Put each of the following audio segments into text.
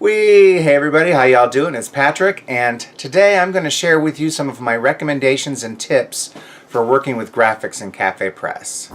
Hey everybody, how y'all doing? It's Patrick, and today I'm going to share with you some of my recommendations and tips for working with graphics in CafePress.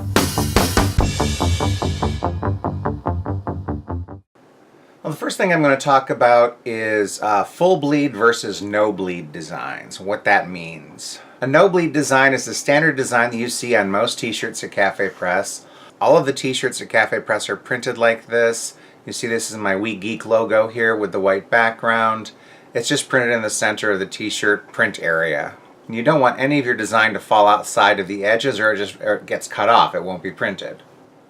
Well, the first thing I'm going to talk about is full bleed versus no bleed designs, what that means. A no bleed design is the standard design that you see on most t-shirts at CafePress. All of the t-shirts at CafePress are printed like this. You see this is my We Geek logo here with the white background. It's just printed in the center of the t-shirt print area. And you don't want any of your design to fall outside of the edges or it gets cut off. It won't be printed.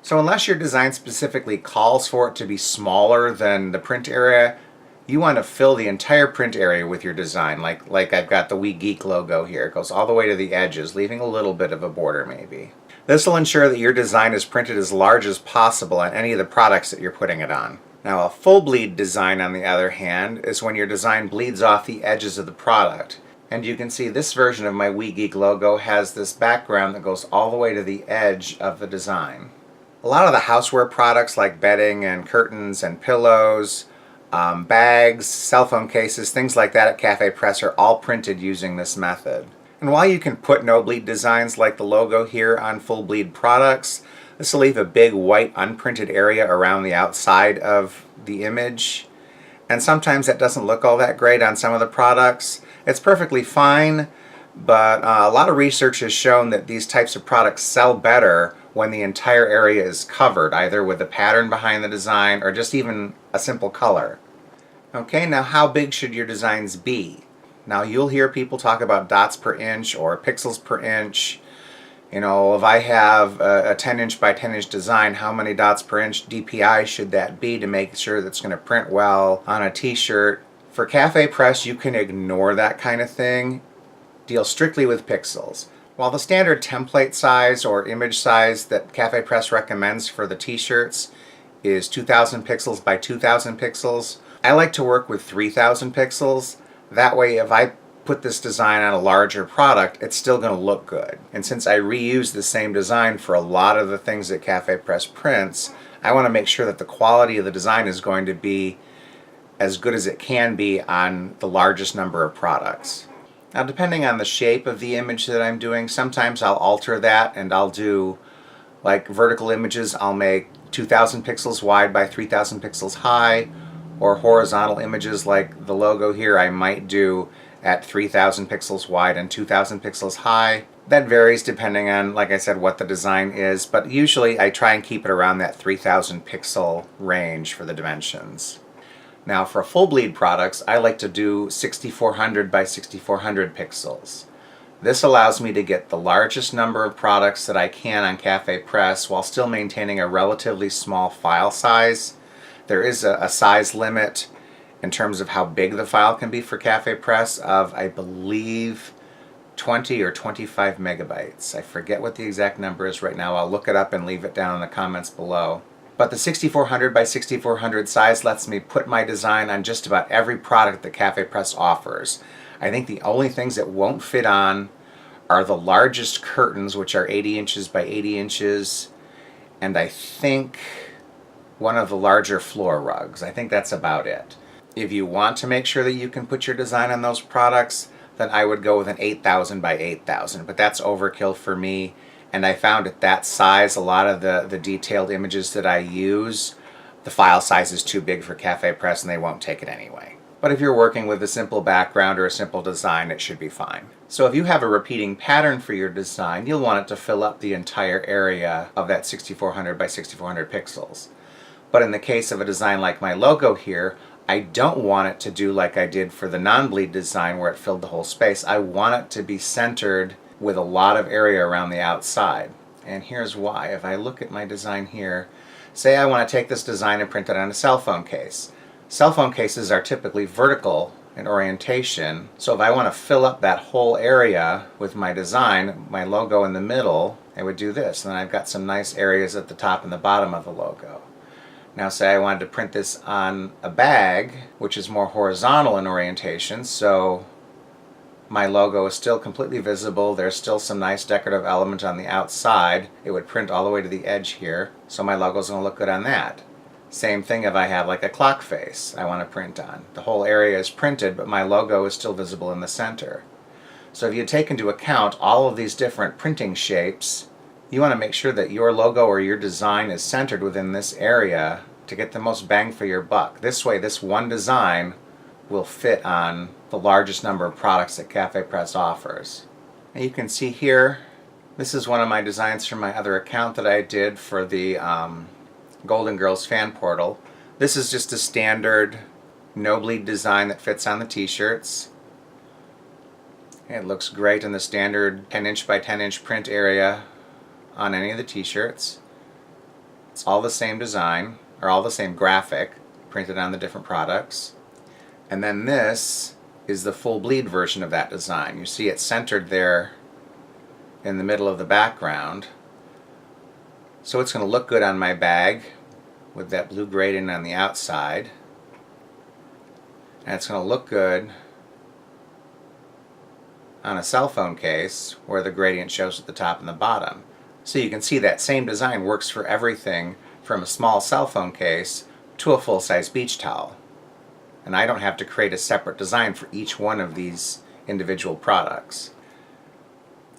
So unless your design specifically calls for it to be smaller than the print area, you want to fill the entire print area with your design. Like I've got the We Geek logo here. It goes all the way to the edges, leaving a little bit of a border maybe. This will ensure that your design is printed as large as possible on any of the products that you're putting it on. Now, a full bleed design, on the other hand, is when your design bleeds off the edges of the product. And you can see this version of my We Geek logo has this background that goes all the way to the edge of the design. A lot of the houseware products like bedding and curtains and pillows, bags, cell phone cases, things like that at CafePress are all printed using this method. And while you can put no bleed designs like the logo here on full bleed products, this will leave a big white unprinted area around the outside of the image. And sometimes that doesn't look all that great on some of the products. It's perfectly fine, but a lot of research has shown that these types of products sell better when the entire area is covered, either with a pattern behind the design or just even a simple color. Okay, now how big should your designs be? Now you'll hear people talk about dots per inch or pixels per inch. You know, if I have a 10 inch by 10 inch design, how many dots per inch DPI should that be to make sure that's going to print well on a t-shirt? For CafePress, you can ignore that kind of thing. Deal strictly with pixels. While the standard template size or image size that CafePress recommends for the t-shirts is 2000 pixels by 2000 pixels, I like to work with 3000 pixels. That way, if I put this design on a larger product, it's still going to look good. And since I reuse the same design for a lot of the things that CafePress prints, I want to make sure that the quality of the design is going to be as good as it can be on the largest number of products. Now, depending on the shape of the image that I'm doing, sometimes I'll alter that and I'll do, like vertical images, I'll make 2000 pixels wide by 3000 pixels high, or horizontal images like the logo here I might do at 3000 pixels wide and 2000 pixels high. That varies depending on, like I said, what the design is, but usually I try and keep it around that 3000 pixel range for the dimensions. Now for full bleed products, I like to do 6400 by 6400 pixels. This allows me to get the largest number of products that I can on CafePress while still maintaining a relatively small file size. There is a size limit in terms of how big the file can be for CafePress of, I believe, 20 or 25 megabytes. I forget what the exact number is right now. I'll look it up and leave it down in the comments below. But the 6400 by 6400 size lets me put my design on just about every product that CafePress offers. I think the only things that won't fit on are the largest curtains, which are 80 inches by 80 inches, and I think one of the larger floor rugs. I think that's about it. If you want to make sure that you can put your design on those products, then I would go with an 8000 by 8000, but that's overkill for me. And I found at that size, a lot of the detailed images that I use, the file size is too big for CafePress and they won't take it anyway. But if you're working with a simple background or a simple design, it should be fine. So if you have a repeating pattern for your design, you'll want it to fill up the entire area of that 6400 by 6400 pixels. But in the case of a design like my logo here, I don't want it to do like I did for the non-bleed design where it filled the whole space. I want it to be centered with a lot of area around the outside. And here's why. If I look at my design here, say I want to take this design and print it on a cell phone case. Cell phone cases are typically vertical in orientation, so if I want to fill up that whole area with my design, my logo in the middle, I would do this. And then I've got some nice areas at the top and the bottom of the logo. Now say I wanted to print this on a bag, which is more horizontal in orientation, so my logo is still completely visible. There's still some nice decorative element on the outside. It would print all the way to the edge here, so my logo is going to look good on that. Same thing if I have like a clock face I want to print on. The whole area is printed, but my logo is still visible in the center. So if you take into account all of these different printing shapes, you want to make sure that your logo or your design is centered within this area to get the most bang for your buck. This way, this one design will fit on the largest number of products that CafePress offers. And you can see here, this is one of my designs from my other account that I did for the Golden Girls fan portal. This is just a standard no bleed design that fits on the t-shirts. It looks great in the standard 10-inch by 10-inch print area on any of the t-shirts. It's all the same design, or all the same graphic, printed on the different products. And then this is the full bleed version of that design. You see it centered there in the middle of the background. So it's going to look good on my bag with that blue gradient on the outside. And it's going to look good on a cell phone case where the gradient shows at the top and the bottom. So you can see that same design works for everything from a small cell phone case to a full-size beach towel. And I don't have to create a separate design for each one of these individual products.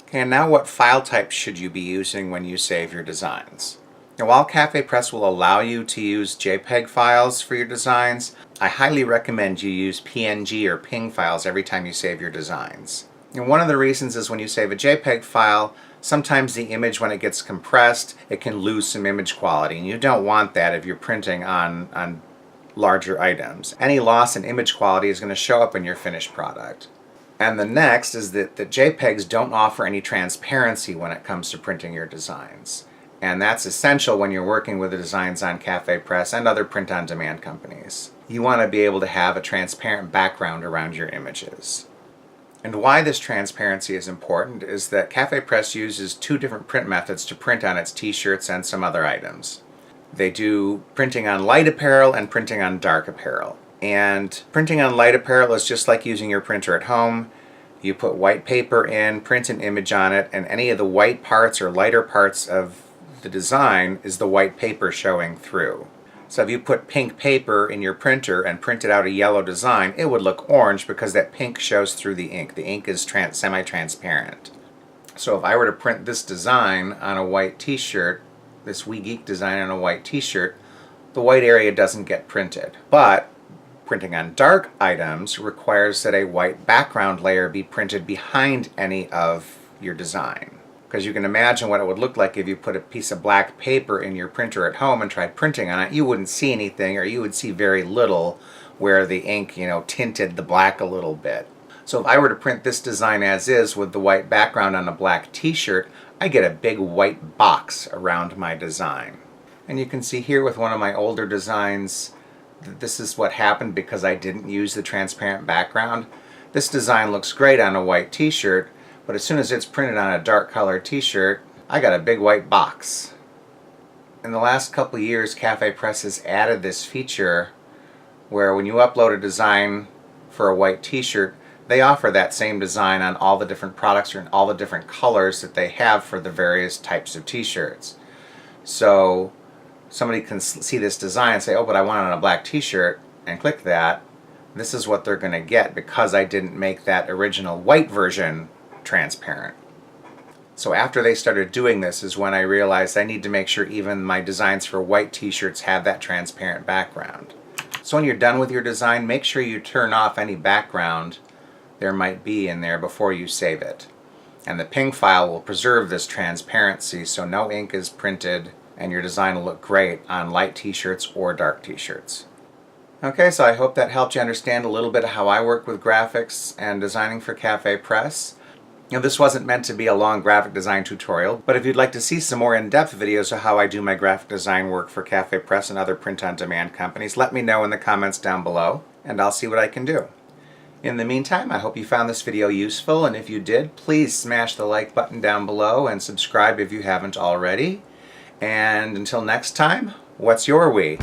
Okay, and now what file type should you be using when you save your designs? Now, while CafePress will allow you to use JPEG files for your designs, I highly recommend you use PNG or PNG files every time you save your designs. And one of the reasons is when you save a JPEG file, sometimes the image, when it gets compressed, it can lose some image quality, and you don't want that if you're printing on larger items. Any loss in image quality is going to show up in your finished product. And the next is that the JPEGs don't offer any transparency when it comes to printing your designs. And that's essential when you're working with the designs on CafePress and other print-on-demand companies. You want to be able to have a transparent background around your images. And why this transparency is important is that CafePress uses two different print methods to print on its t-shirts and some other items. They do printing on light apparel and printing on dark apparel. And printing on light apparel is just like using your printer at home. You put white paper in, print an image on it, and any of the white parts or lighter parts of the design is the white paper showing through. So if you put pink paper in your printer and printed out a yellow design, it would look orange because that pink shows through the ink. The ink is semi-transparent. So if I were to print this design on a white t-shirt, this We Geek design on a white t-shirt, the white area doesn't get printed. But printing on dark items requires that a white background layer be printed behind any of your design. Because you can imagine what it would look like if you put a piece of black paper in your printer at home and tried printing on it. You wouldn't see anything, or you would see very little where the ink, tinted the black a little bit. So if I were to print this design as is with the white background on a black t-shirt, I get a big white box around my design. And you can see here with one of my older designs that this is what happened because I didn't use the transparent background. This design looks great on a white t-shirt, but as soon as it's printed on a dark colored t-shirt, I got a big white box. In the last couple years, CafePress has added this feature where when you upload a design for a white t-shirt, they offer that same design on all the different products or in all the different colors that they have for the various types of t-shirts. So somebody can see this design and say, oh, but I want it on a black t-shirt, and click that. This is what they're going to get because I didn't make that original white version transparent. So after they started doing this is when I realized I need to make sure even my designs for white t-shirts have that transparent background. So when you're done with your design, make sure you turn off any background there might be in there before you save it. And the PNG file will preserve this transparency so no ink is printed and your design will look great on light t-shirts or dark t-shirts. Okay, so I hope that helped you understand a little bit of how I work with graphics and designing for CafePress. This wasn't meant to be a long graphic design tutorial, but if you'd like to see some more in-depth videos of how I do my graphic design work for CafePress and other print-on-demand companies, let me know in the comments down below, and I'll see what I can do. In the meantime, I hope you found this video useful, and if you did, please smash the like button down below and subscribe if you haven't already. And until next time, what's your we?